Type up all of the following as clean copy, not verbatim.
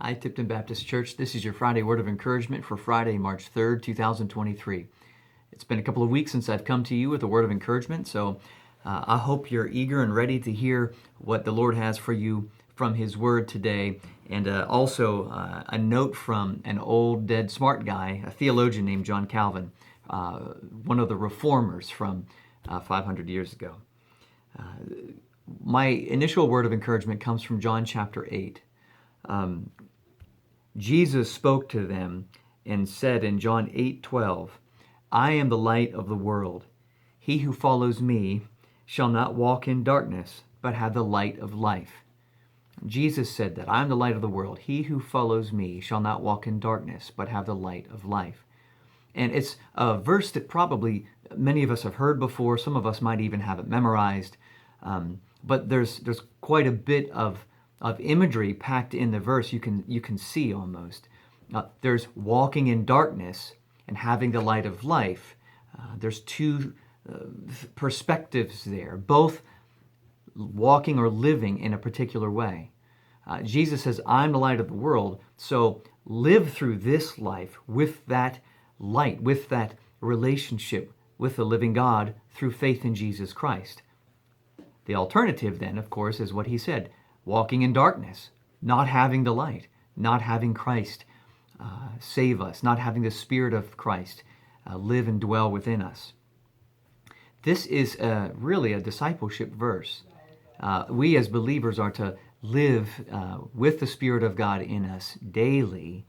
Hi, Tipton Baptist Church. This is your Friday Word of Encouragement for Friday, March 3rd, 2023. It's been a couple of weeks since I've come to you with a word of encouragement, so I hope you're eager and ready to hear what the Lord has for you from His Word today. And also a note from an old, dead, smart guy, a theologian named John Calvin, one of the reformers from 500 years ago. My initial word of encouragement comes from John chapter 8. Jesus spoke to them and said in John 8:12, I am the light of the world. He who follows me shall not walk in darkness, but have the light of life. Jesus said that I am the light of the world. He who follows me shall not walk in darkness, but have the light of life. And it's a verse that probably many of us have heard before. Some of us might even have it memorized. But there's quite a bit of imagery packed in the verse. You can see almost. There's walking in darkness and having the light of life. There's two perspectives there, both walking or living in a particular way. Jesus says, I'm the light of the world, so live through this life with that light, with that relationship with the living God through faith in Jesus Christ. The alternative then, of course, is what he said, walking in darkness, not having the light, not having Christ save us, not having the Spirit of Christ live and dwell within us. This is really a discipleship verse. We as believers are to live with the Spirit of God in us daily,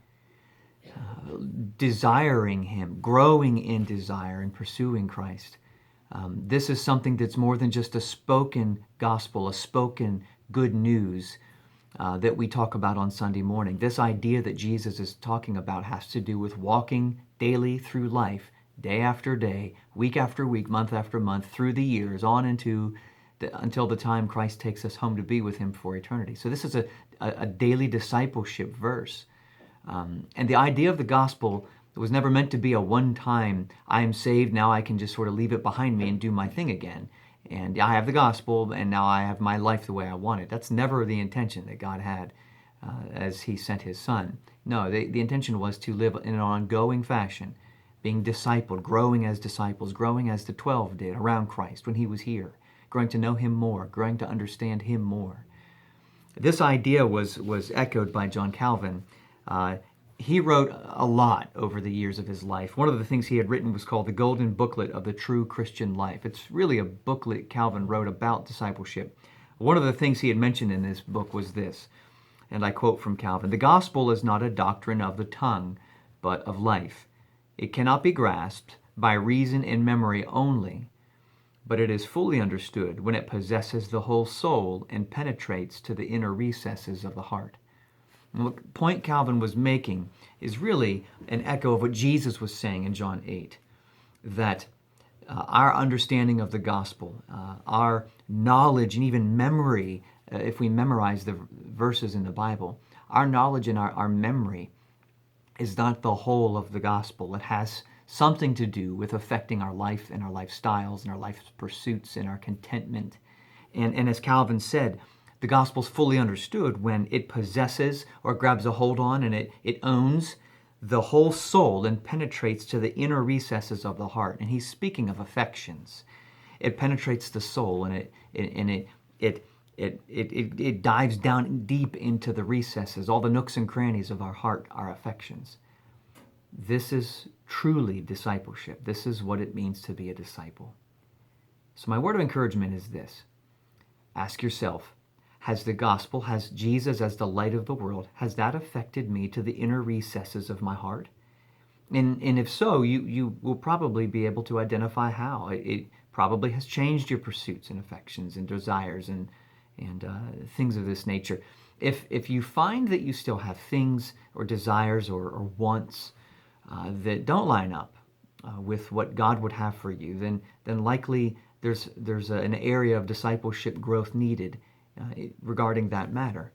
desiring Him, growing in desire and pursuing Christ. This is something that's more than just a spoken gospel, a spoken good news that we talk about on Sunday morning. This idea that Jesus is talking about has to do with walking daily through life, day after day, week after week, month after month, through the years, on until the time Christ takes us home to be with Him for eternity. So this is a daily discipleship verse. And the idea of the gospel was never meant to be a one-time, I am saved, now I can just sort of leave it behind me and do my thing again. And I have the gospel, and now I have my life the way I want it. That's never the intention that God had as He sent His Son. No, the intention was to live in an ongoing fashion, being discipled, growing as disciples, growing as the 12 did around Christ when He was here, growing to know Him more, growing to understand Him more. This idea was echoed by John Calvin. He wrote a lot over the years of his life. One of the things he had written was called The Golden Booklet of the True Christian Life. It's really a booklet Calvin wrote about discipleship. One of the things he had mentioned in this book was this, and I quote from Calvin, "The gospel is not a doctrine of the tongue, but of life. It cannot be grasped by reason and memory only, but it is fully understood when it possesses the whole soul and penetrates to the inner recesses of the heart." And the point Calvin was making is really an echo of what Jesus was saying in John 8, that our understanding of the gospel, our knowledge and even memory, if we memorize the verses in the Bible, our knowledge and our memory is not the whole of the gospel. It has something to do with affecting our life and our lifestyles and our life pursuits and our contentment. And as Calvin said, the gospel's fully understood when it possesses or grabs a hold on and it owns the whole soul and penetrates to the inner recesses of the heart. And he's speaking of affections. It penetrates the soul and it dives down deep into the recesses, all the nooks and crannies of our heart, our affections. This is truly discipleship. This is what it means to be a disciple. So my word of encouragement is this. Ask yourself, has the gospel, has Jesus as the light of the world, has that affected me to the inner recesses of my heart? And if so, you will probably be able to identify how. It probably has changed your pursuits and affections and desires and things of this nature. If you find that you still have things or desires or wants that don't line up with what God would have for you, then likely there's an area of discipleship growth needed regarding that matter.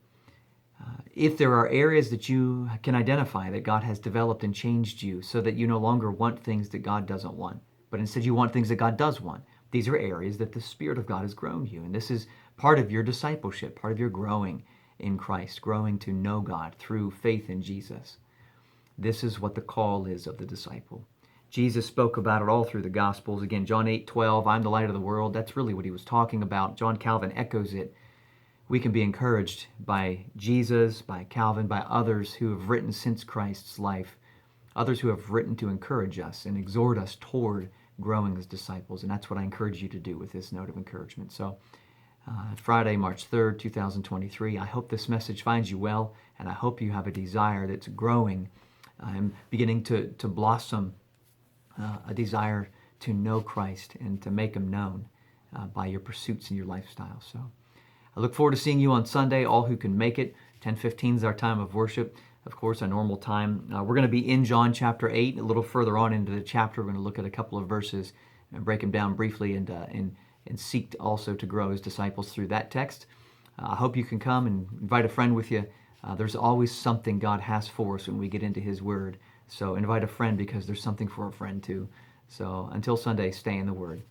If there are areas that you can identify that God has developed and changed you so that you no longer want things that God doesn't want, but instead you want things that God does want, these are areas that the Spirit of God has grown you. And this is part of your discipleship, part of your growing in Christ, growing to know God through faith in Jesus. This is what the call is of the disciple. Jesus spoke about it all through the Gospels. Again, John 8:12, I'm the light of the world. That's really what he was talking about. John Calvin echoes it. We can be encouraged by Jesus, by Calvin, by others who have written since Christ's life, others who have written to encourage us and exhort us toward growing as disciples. And that's what I encourage you to do with this note of encouragement. So, Friday, March 3rd, 2023, I hope this message finds you well, and I hope you have a desire that's growing and beginning to blossom, a desire to know Christ and to make him known by your pursuits and your lifestyle. So I look forward to seeing you on Sunday, all who can make it. 10:15 is our time of worship, of course, a normal time. We're going to be in John chapter 8, a little further on into the chapter. We're going to look at a couple of verses and break them down briefly and seek also to grow as disciples through that text. I hope you can come and invite a friend with you. There's always something God has for us when we get into his word. So invite a friend because there's something for a friend too. So until Sunday, stay in the word.